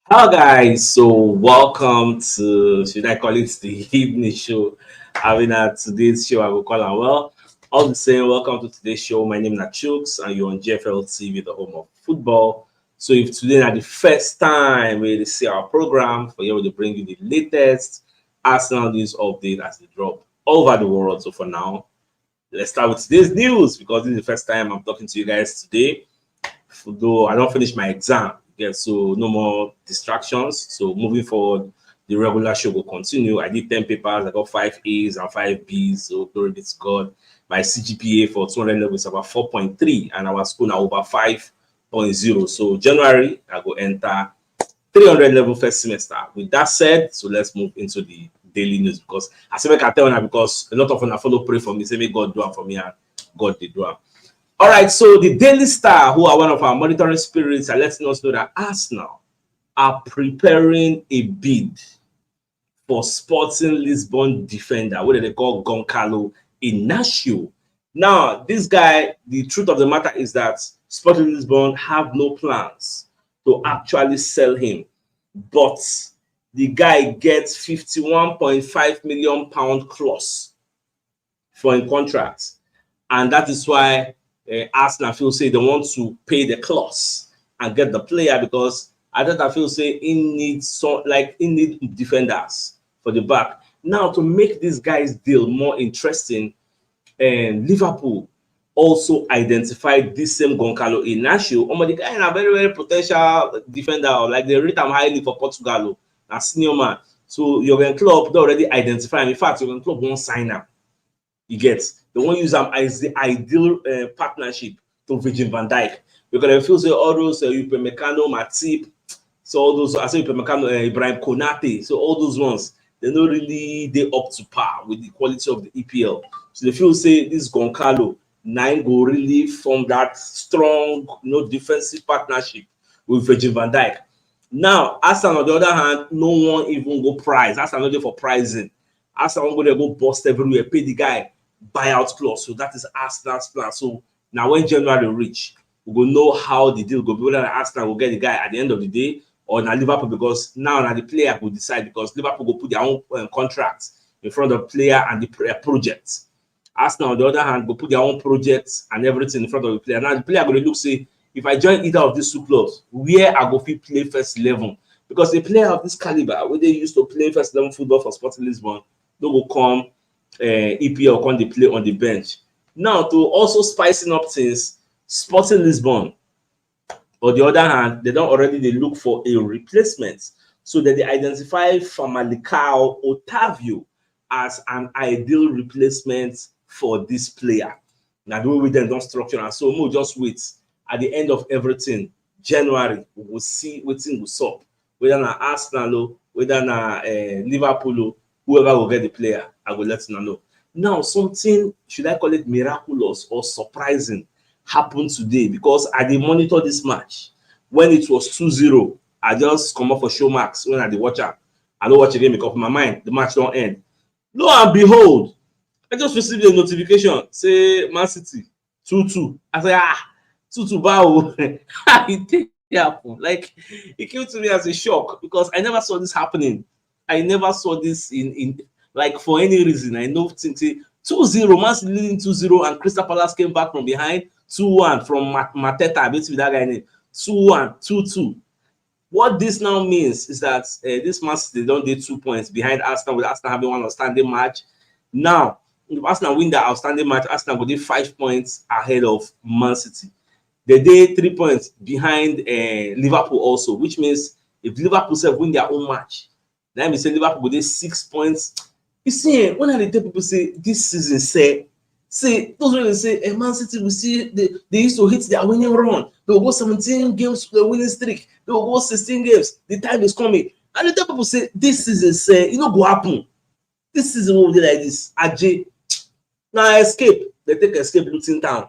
Hello, guys. So, welcome to, should I call it the evening show? Having today's show, I will call it well. All the same, welcome to today's show. My name is CHUKS, and you're on JFL TV, the home of football. So, if today is the first time we see our program, for you to bring you the latest Arsenal news update as they drop all over the world. So, for now, let's start with today's news because this is the first time I'm talking to you guys today. Though I don't finish my exam, yeah, so no more distractions. So moving forward, the regular show will continue. I did 10 papers, I got 5 A's and 5 B's, so glory be to God. My CGPA for 200 level is about 4.3, and our school now over 5.0. So January, I go enter 300 level first semester. With that said, so let's move into the daily news because I say I can tell now because a lot of them follow pray for me, say may God do it for me and God did do it. All right, so the Daily Star, who are one of our monitoring spirits, are letting us know that Arsenal are preparing a bid for Sporting Lisbon defender, what they call Goncalo Inacio. Now, this guy, the truth of the matter is that Sporting Lisbon have no plans to actually sell him, but the guy gets £51.5 million clause for a contract, and that is why Arsenal feel say they want to pay the clause and get the player because I feel say he needs defenders for the back. Now to make this guy's deal more interesting, Liverpool also identified this same Goncalo Inacio. The guy is a very, very potential defender. Like they rate him highly for Portugal, a senior man. So Jurgen Klopp they already identify him. In fact, Jurgen Klopp won't sign him. You get they won't use them as the ideal partnership to Virgin van Dijk because they feel say all those Upamecano, Matip, so all those I say Upamecano, Ibrahim Konate, so all those ones they're not really they up to par with the quality of the EPL. So they feel say this Goncalo nine go really form that strong, defensive partnership with Virgin van Dijk. Now, Arsenal on the other hand, no one even go price. Arsenal not there for pricing. Arsenal go there go bust everywhere, pay the guy buyout clause. So that is Arsenal's plan. So now when January reach, we will know how the deal go be. Whether Arsenal will get the guy at the end of the day or now Liverpool, because now the player will decide because Liverpool will put their own contracts in front of the player and the project. Arsenal on the other hand will put their own projects and everything in front of the player. Now the player going to look say, if I join either of these two clubs, where I go fit play first 11? Because a player of this caliber, when they used to play first 11 football for Sporting Lisbon, they will come EPL come they play on the bench. Now to also spicing up things, Sporting Lisbon, on the other hand, they don't already they look for a replacement. So that they identify Famalicão Otavio as an ideal replacement for this player. Now the way we then don't structure and so we'll just wait. At the end of everything, January, we will see what thing will up. Whether na Arsenal, whether na Liverpool, whoever will get the player, I will let you know. Now, something, should I call it miraculous or surprising, happened today because I did monitor this match. When it was 2-0, I just come up for Showmax when I did watch it. I don't watch again because in my mind, the match don't end. Lo and behold, I just received a notification, say Man City 2-2. I say, 2-2, wow. It happened. Like, it came to me as a shock because I never saw this happening. I never saw this in like for any reason. I know 2-0, Man City leading 2-0, and Crystal Palace came back from behind 2-1 from Mateta, basically that guy name 2-1, 2-2. What this now means is that this Man City don't get 2 points behind Arsenal, with Arsenal having one outstanding match. Now, if Arsenal win that outstanding match, Arsenal will get 5 points ahead of Man City. They did 3 points behind Liverpool also, which means if Liverpool self win their own match, let me say Liverpool will get 6 points. You see, when I tell people say this season, say those when they say Man City will see they used to hit their winning run. They will go 17 games to the winning streak. They will go 16 games. The time is coming. And the tell people say this season, say go happen. This season will be like this. Ajay, now escape. They take escape Luton Town.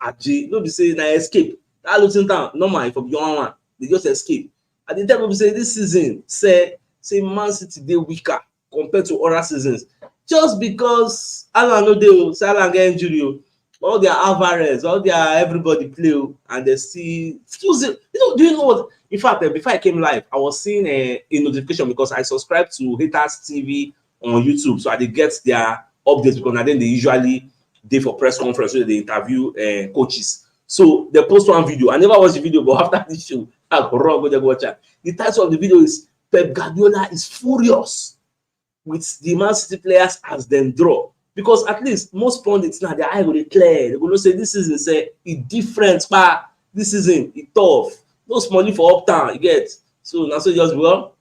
Ajay, no be say na escape. That Luton Town, normal if you want one, they just escape. And the tell people say this season, say Man City they weaker compared to other seasons. Just because Alan no dey, say Alan get injury, all their Alvarez, all their everybody play, and they see 2-0. This Do you know what? In fact, before I came live, I was seeing a notification because I subscribe to Haters TV on YouTube, so I did get their updates because then they usually day for press conference where they interview coaches. So they post one video. I never watched the video, but after this show, I go there watch it. The title of the video is Pep Guardiola is furious with the Man City players as them draw. Because at least most pundits now, their eye will declare. They're going to say this season say it different, but this season it tough. No money for uptown, you get. So now so just well.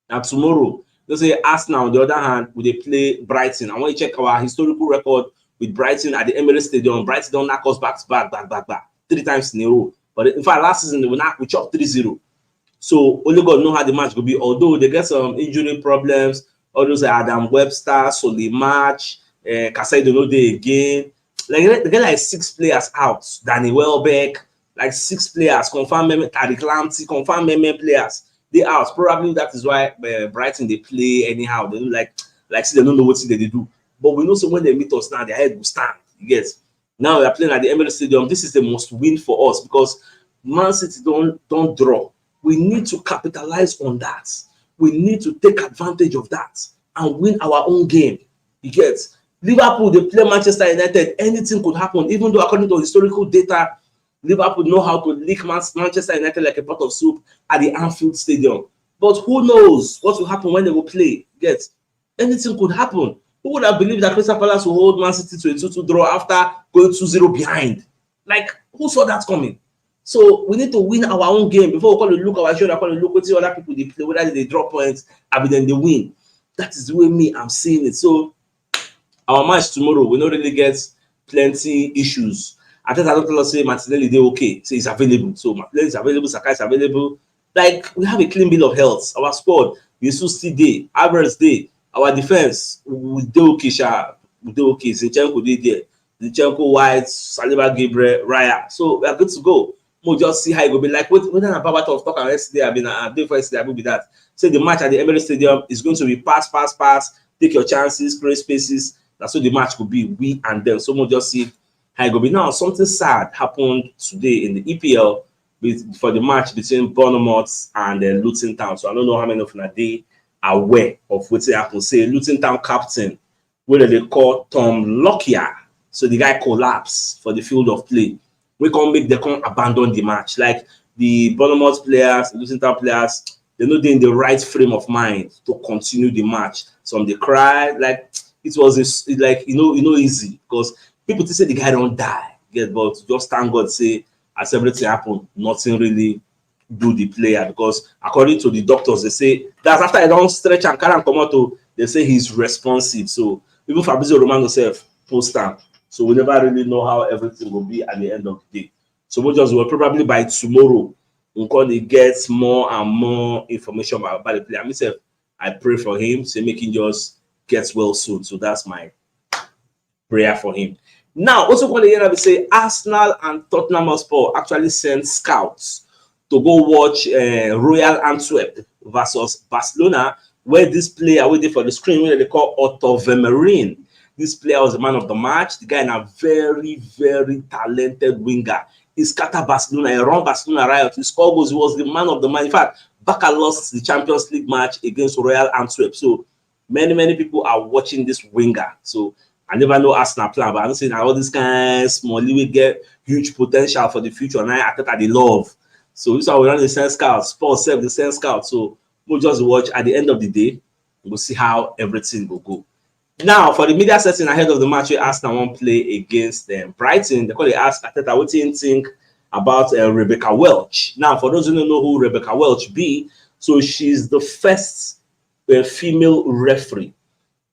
Now tomorrow, they say Arsenal on the other hand, will they play Brighton? I want to check our historical record with Brighton at the Emirates Stadium. Brighton don't knock us back 3 times in a row. But in fact, last season we chopped 3-0. So only God know how the match will be. Although they get some injury problems, all those Adam Webster, Solly March, Casado no day again. Like they get like 6 players out. Danny Welbeck, like 6 players, confirmed Tariq Lamptey, confirmed players. They out. Probably that is why Brighton they play anyhow. They don't like see they don't know what they do. But we know so when they meet us now, their head will stand. You get. Now we are playing at the Emirates Stadium. This is the must win for us because Man City don't draw. We need to capitalize on that. We need to take advantage of that and win our own game. You get. Liverpool, they play Manchester United. Anything could happen, even though according to historical data, Liverpool know how to lick Manchester United like a pot of soup at the Anfield Stadium. But who knows what will happen when they will play? Get. Anything could happen. Who would have believed that Crystal Palace will hold Man City to a 2-2 draw after going 2-0 behind? Like, who saw that coming? So we need to win our own game before we call to look our shoulder, call to look what other people they play, whether they drop points, and then they win. That is the way I'm seeing it. So our match tomorrow, we don't really get plenty issues. I think I don't tell us say Martinelli they okay, so it's available. So Martinelli is available, Saka is available. Like we have a clean bill of health. Our squad, Jesus still day, Alvarez day. Our defense, we do okay, Zinchenko did there. Zinchenko, White, Saliba, Gabriel, Raya. So we are good to go. We'll just see how it will be like. When I'm about to talk yesterday, I've been day for yesterday, I will be that. Say the match at the Emirates Stadium is going to be pass, take your chances, create spaces. That's what the match could be, we and them. So we'll just see how it will be. Now, something sad happened today in the EPL for the match between Bournemouth and Luton Town. So I don't know how many of them they are aware of what happened. Say Luton Town captain, whether they call Tom Lockyer. So the guy collapsed for the field of play. We can't abandon the match. Like the Bournemouth players, Luton Town players, they're not in the right frame of mind to continue the match. Some they cry, like it was like easy because people say the guy don't die. But just thank God say as everything happened, nothing really do the player because according to the doctors, they say that's after I don't stretch and carry and come out, they say he's responsive. So even Fabrizio Romano self post time. So we never really know how everything will be at the end of the day. So we'll probably by tomorrow we're going to get more and more information about the player. Myself, I pray for him, say make him just get well soon. So that's my prayer for him. Now, also going to hear me say Arsenal and Tottenham Hotspur actually sent scouts to go watch Royal Antwerp versus Barcelona, where this player waiting for the screen, where they call Otto Vermeeren. This player was the man of the match. The guy is a very, very talented winger. He scattered Barcelona, he run Barcelona riot. He scored goals. He was the man of the match. In fact, Barca lost the Champions League match against Royal Antwerp. So many people are watching this winger. So I never know Arsenal plan, but I'm saying all these guys, small, we get huge potential for the future. And I think they love. So this is how we run the Sense Scout. Sports self the Sense Scout. So we'll just watch at the end of the day. We'll see how everything will go. Now, for the media setting ahead of the match, we Arsenal won't play against Brighton. They call it ask Ateta, what do you think about Rebecca Welch? Now, for those who don't know who Rebecca Welch be, so she's the first female referee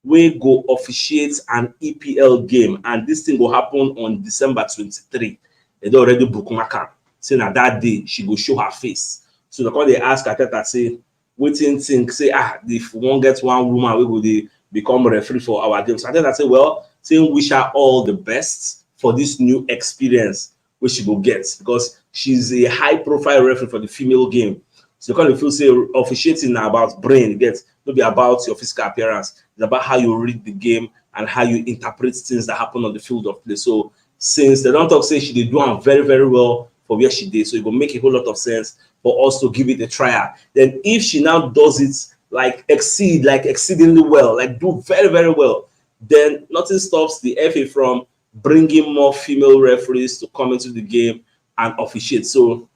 we go officiate an EPL game, and this thing will happen on December 23. They already book Maka. Saying that that day she go show her face. So the call they ask Ateta, say, what do you think? Say, if we won't get one woman, we will become referee for our games. So Ateta say, well, saying wish her all the best for this new experience which she will get because she's a high-profile referee for the female game. So kind of feel say officiating about brain, gets not be about your physical appearance. It's about how you read the game and how you interpret things that happen on the field of play. So since they don't talk, say she did do very, very well for where she did. So it will make a whole lot of sense for us to give it a trial. Then if she now does it like exceedingly well, like do very, very well, then nothing stops the FA from bringing more female referees to come into the game and officiate. So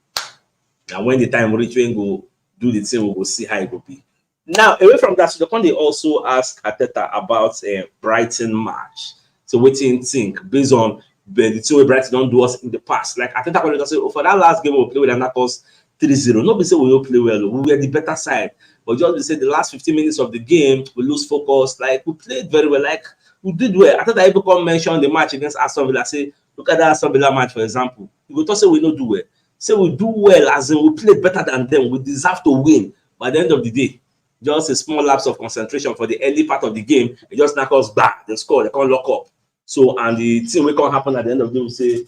and when the time reach, when go do the thing, we will see how it will be. Now, away from that, so they also ask Arteta about a Brighton match. So what do you think based on the two way Brighton don't do us in the past? Like Arteta can say, oh, for that last game we play with them, that was 3-0. Nobody say we don't play well. We were the better side. But just to say the last 15 minutes of the game, we lose focus. Like we played very well. Like we did well. Arteta even come mention the match against Aston Villa. Say, look at that Aston Villa match, for example. You go to say we don't do well. Say we do well as in we played better than them. We deserve to win. By the end of the day, just a small lapse of concentration for the early part of the game. It just knock us back. They score. They can't lock up. So and the thing we can't happen at the end of the day. We say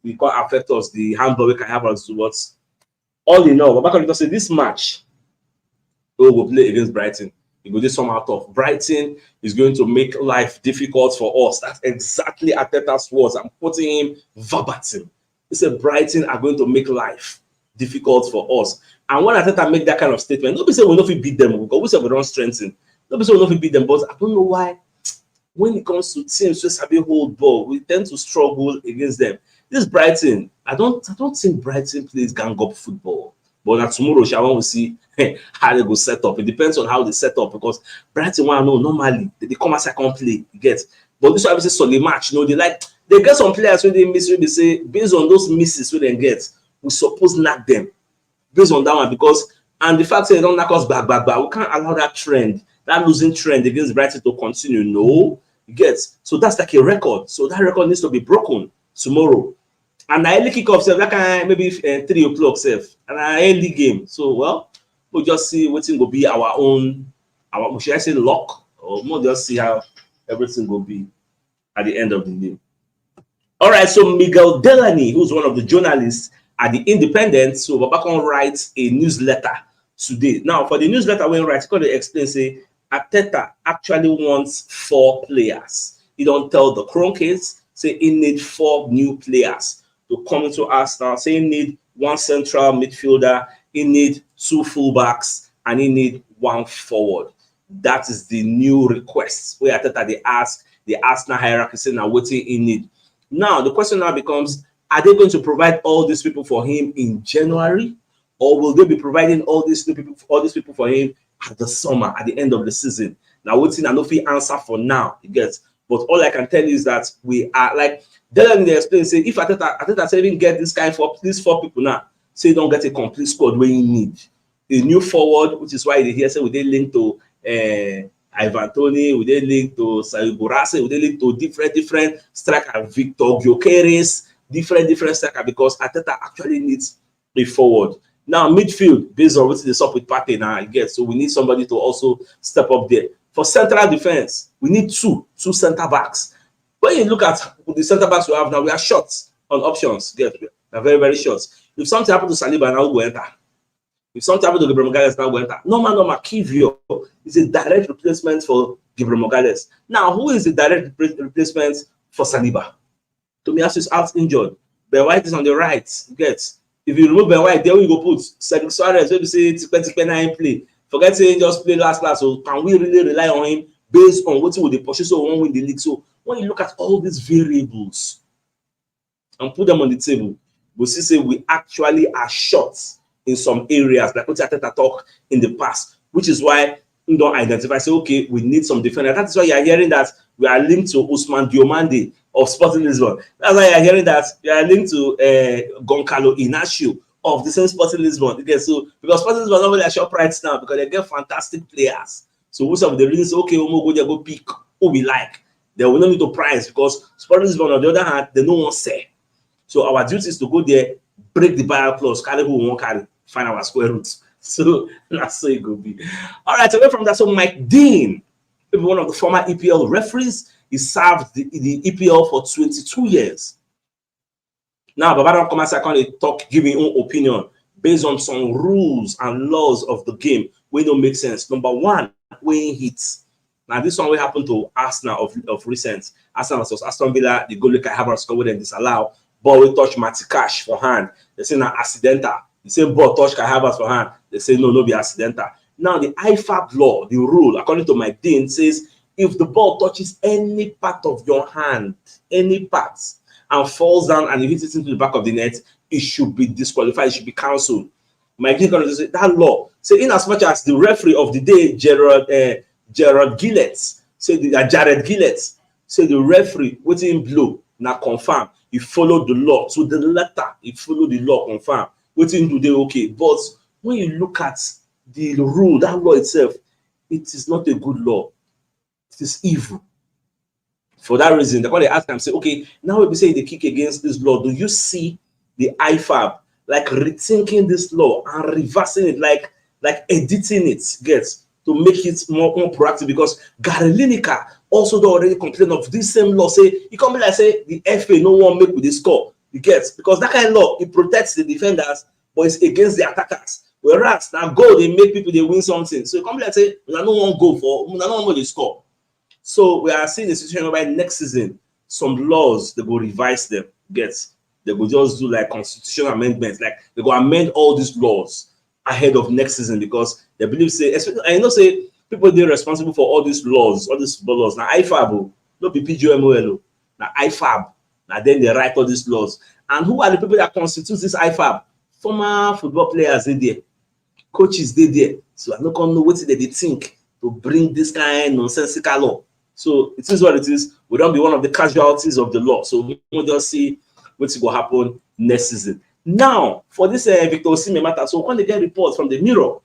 we can't affect us. The handball we can have us towards. All in all, Babaka just say this match we will play against Brighton. It will do somehow tough. Brighton is going to make life difficult for us. That's exactly Arteta's words. I'm quoting him verbatim. He said Brighton are going to make life difficult for us. And when Arteta make that kind of statement, nobody say we'll not beat them because we say we don't strengthen. Nobody say we'll not beat them, but I don't know why. When it comes to teams just have a hold ball, we tend to struggle against them. This Brighton, I don't think Brighton plays gang up football. But now tomorrow, Shawan will see how they go set up. It depends on how they set up because Brighton want to know normally they come as second play, you get. But this one is a solid match. You know, they get some players when they miss, when they say based on those misses when they get, we suppose knock them based on that one because and the fact that they don't knock us back. We can't allow that trend, that losing trend against Brighton to continue. No, you get. So that's like a record. So that record needs to be broken tomorrow. And I early kick off, like maybe 3 o'clock, safe, and an early game. So, well, we'll just see what thing will be our own, should I say luck, or we'll just see how everything will be at the end of the day. All right, so Miguel Delaney, who's one of the journalists at the Independent, so Babakon writes a newsletter today. Now, for the newsletter, when he writes, he's going to explain, say, Arteta actually wants 4 players. He don't tell the Kroenkes, say he needs 4 new players to come into Arsenal. Say he need 1 central midfielder, he need 2 fullbacks, and he need 1 forward. That is the new request. Where Arteta they ask the Arsenal hierarchy, saying now what he need. Now the question now becomes: are they going to provide all these people for him in January, or will they be providing all these people for him at the summer, at the end of the season? Now, what's in Anofi answer for now? You get. But all I can tell you is that we are like. Then they explain, say, if Arteta say even get this kind for these 4 people now, say don't get a complete squad where you need a new forward, which is why they here say we they link to Ivan Toney, we they link to Sayu Burase, we they link to different striker, Victor Gyökeres, different striker because Arteta actually needs a forward. Now midfield, based on what's the up with Partey now, I guess. So we need somebody to also step up there. For central defense, we need two center backs. When you look at the center backs we have now, we are short on options. Yes, we are very, very short. If something happens to Saliba, now we enter. If something happens to Gabriel Magalhaes, now we enter. Normal Kivio is a direct replacement for Gabriel Magalhaes. Now, who is the direct replacement for Saliba? Tomiyasu is out injured. Ben White is on the right. Get. If you remove Ben White, there we go put Cedric Suarez. Maybe say Tikpena in play. Forget saying just play last. So can we really rely on him based on what will they pursue so won't win the league? So when you look at all these variables and put them on the table, we see say we actually are short in some areas, like what Arteta talk in the past, which is why we don't identify. Say, okay, we need some defender. That's why you are hearing that we are linked to Ousmane Diomande of Sporting Lisbon. That's why you are hearing that we are linked to Goncalo Inacio of the same Sporting Lisbon. Okay, so because Sporting Lisbon are not really a shop right now because they get fantastic players. So most of the reasons, okay, we go there, go pick who we like. They will not need to price because Sporting Lisbon, on the other hand, they no one say. So our duty is to go there, break the buyout clause, carry who we want carry, find our square roots. So that's so it could be. All right, away from that, so Mike Dean, one of the former EPL referees, he served the EPL for 22 years. Now, Baba don't come and say, talk, give his own opinion based on some rules and laws of the game where it don't make sense. Number one, weighing hits. Now, this one will happen to Arsenal of recent. Arsenal versus Aston Villa, the goal like Havertz score them disallow. ball will touch Matty Cash for hand. They say na accidental. The same ball touch Kai Havertz for hand. They say no be accidental. Now the IFAB law, the rule, according to Mike Dean, says if the ball touches any part of your hand, any part, and falls down and hits it into the back of the net, it should be disqualified, it should be cancelled. Mike Dean going to say that law. So in as much as the referee of the day, Jared Gillett, say the referee waiting blow now confirm he followed the law to the letter, he followed the law confirm waiting do they okay. But when you look at the rule, that law itself, it is not a good law. It is evil. For that reason, they ask them, say, okay, now we say they kick against this law. Do you see the IFAB like rethinking this law and reversing it, like editing it, gets to make it more proactive? Because Gary Lineker also already complained of this same law. Say you come like say the FA no one make with the score. You get, because that kind of law it protects the defenders, but it's against the attackers. Whereas now goal they make people they win something. So you come like say no one go for no one the score. So we are seeing a situation where next season some laws they go revise them. Get, they will just do like constitutional amendments, like they go amend all these laws ahead of next season because they believe say, especially I know say people they're responsible for all these laws, all these laws. Now IFAB, not be PGMOL, now IFAB. Now then they write all these laws. And who are the people that constitute this IFAB? Former football players they there, coaches they there. So I'm not gonna know what they think to bring this kind of nonsensical law. So it is what it is. We don't be one of the casualties of the law. So we'll just see what's going to happen next season. Now, for this Victor Osimhen matter, so when they get reports from the Mirror,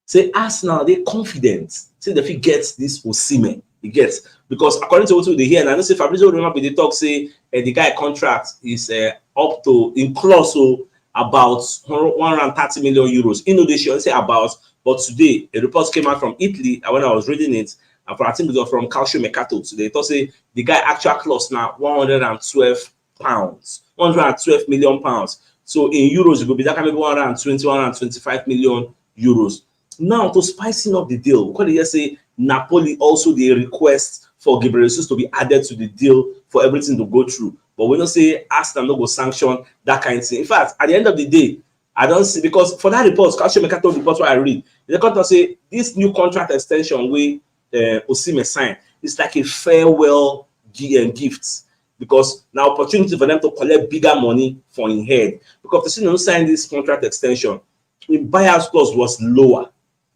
say Arsenal, they're confident, say the fit gets this Osimhen. He gets, because according to what they hear, and I know say Fabrizio Romano they talk say the guy contract is up to in close so about 130 million euros. You know they should say about, but today a report came out from Italy, and when I was reading it, and I think it was from Calcio Mercato today, they say the guy actual clause now 112 pounds, 112 million pounds. So in euros, it will be that kind of 120, 125 million euros. Now to spicing up the deal, what they say Napoli also they request for Gabriel Jesus to be added to the deal for everything to go through. But we don't say Arsenal no go sanction that kind of thing. In fact, at the end of the day, I don't see, because for that report, Calcio Mercato report what I read, the contract say this new contract extension we Osimhen sign is like a farewell gift, because now opportunity for them to collect bigger money for in head, because the season sign this contract extension, the buyout clause was lower.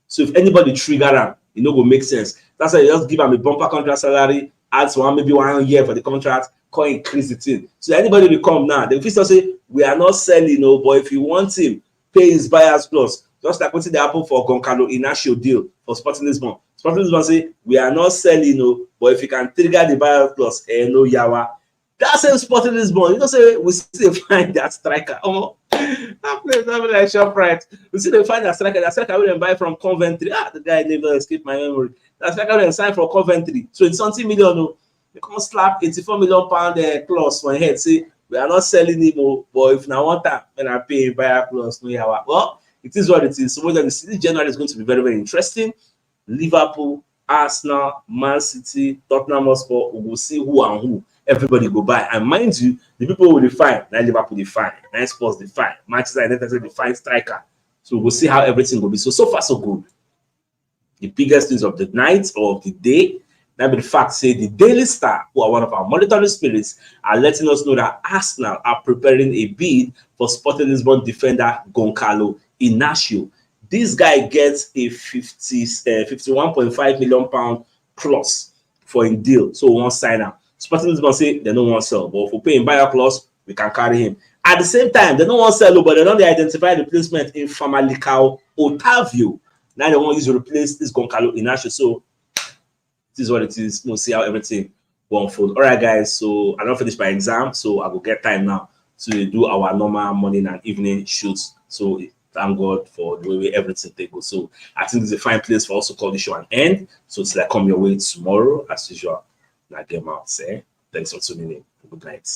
So if anybody trigger them, it no go make sense. That's why you just give them a bumper contract salary, add one maybe 1 year for the contract, can increase the thing. So anybody will come now, they will say we are not selling, no, but if you want him, pay his buyer's clause. Just like what did happen for Goncalo Inacio deal for Sporting Lisbon. Sporting Lisbon say we are not selling, no, but if you can trigger the buyer's clause, no yawa. That's same Sporting Lisbon. You know, say we still find that striker. Oh, that place not like ShopRite. We see they find that striker we didn't buy from Coventry. The guy never escaped my memory. That striker we didn't sign for Coventry. So it's something million. No, they come slap 84 million pound clause for head. Say we are not selling him, but if now want that, when I pay buyer clause, no yawa. Well, it is what it is. So the city January is going to be very, very interesting. Liverpool, Arsenal, Man City, Tottenham Hotspur, we will see who and who everybody go by. And mind you, the people will define. Now Liverpool define, now Spurs define, Manchester United define striker. So we'll see how everything will be. So far so good. The biggest news of the night or of the day, that be the fact say the Daily Star, who are one of our monitoring spirits, are letting us know that Arsenal are preparing a bid for Sporting Lisbon defender Goncalo Inacio. This guy gets a 51.5 million pound clause for a deal. So we won't sign up. Sporting Lisbon say they don't want to sell, but if we pay him buyer clause, we can carry him. At the same time, they don't want to sell, but they don't identify the replacement in Famalicão Otávio. Now they want to replace this Goncalo Inacio. So this is what it is. We'll see how everything will unfold. All right, guys. So I don't finish my exam, so I will get time now to do our normal morning and evening shoots. So thank God for the way everything they go. So I think it's a fine place for us to call the show an end. So it's like come your way tomorrow as usual. Now get out. Say thanks for tuning in. Good night.